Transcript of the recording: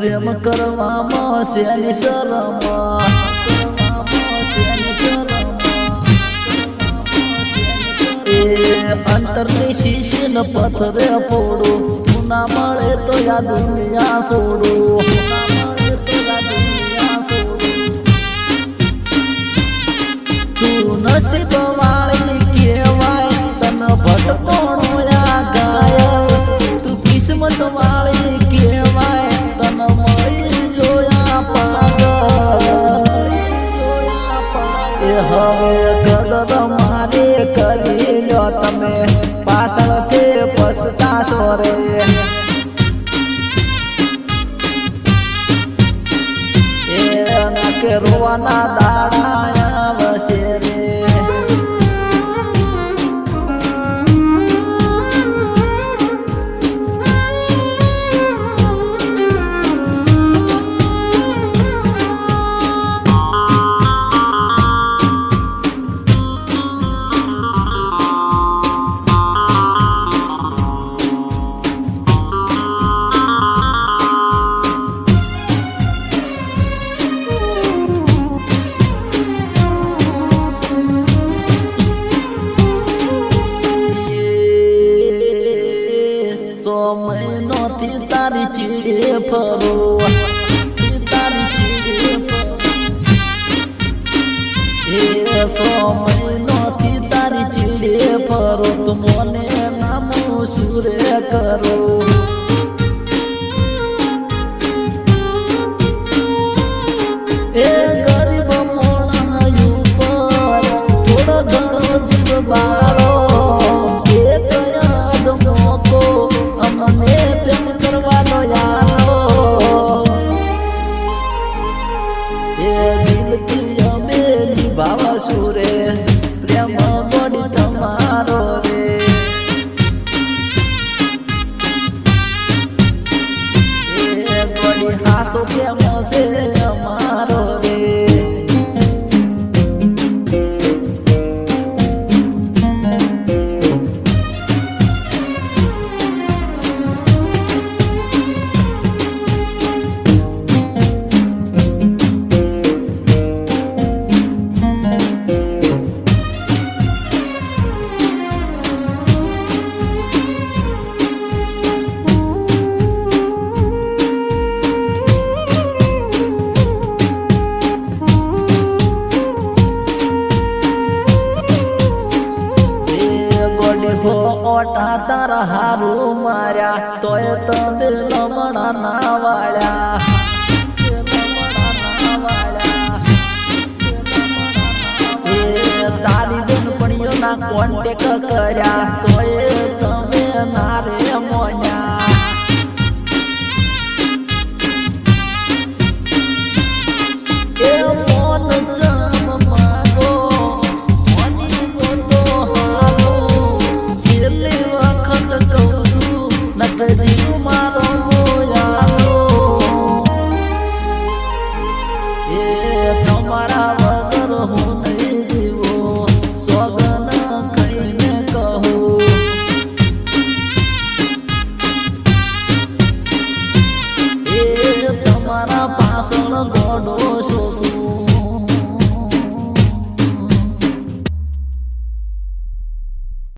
પ્રેમ કરવામાં શેની શરમ અંતરની શીશીન પથરે ફોડું તું ના મળે તો યા દુનિયા છોડું તું નસીબ વાળી કહેવાય તન ભટકોણો યા ગાયલ તું કિસ્મત વાળી કહેવાય તન મળી જોયા પાગલ એ હવે કદર મારે કરી લો તમે પાછળથી પછતાશો રે એના કે રોવાના દાડા વસે રે મહિનોથી તારી ચીડે ફરો તારી ચીડે મહિનોથી તારી ચીડે ફરો તું મને નામું સુરે કરો એ ગરીબ મોણા ઉપર થોડો ઘણો જીવ બાળો અમને પ્રેમ કરવાનો યારો એ દિલથી અમે નિભાવશું રે પ્રેમ ગોડી તમારો રે એ ગોડી હાસો પ્રેમ છે અમારો રે ઓટા તારા હારું માર્યા તોય તમે લમણા ના વાળ્યા તારી બેનપણીઓ ના કોન્ટેક કર્યા તોય તમે નારે મોન્યા એ મોન જમ માગો મોની જોતો હાલો છેલ્લી વખત કહું છું નકરી મારો મોયાલો એ તમારા વગર હું નહીં જીવો સોગન કહીને કહું એ તમારા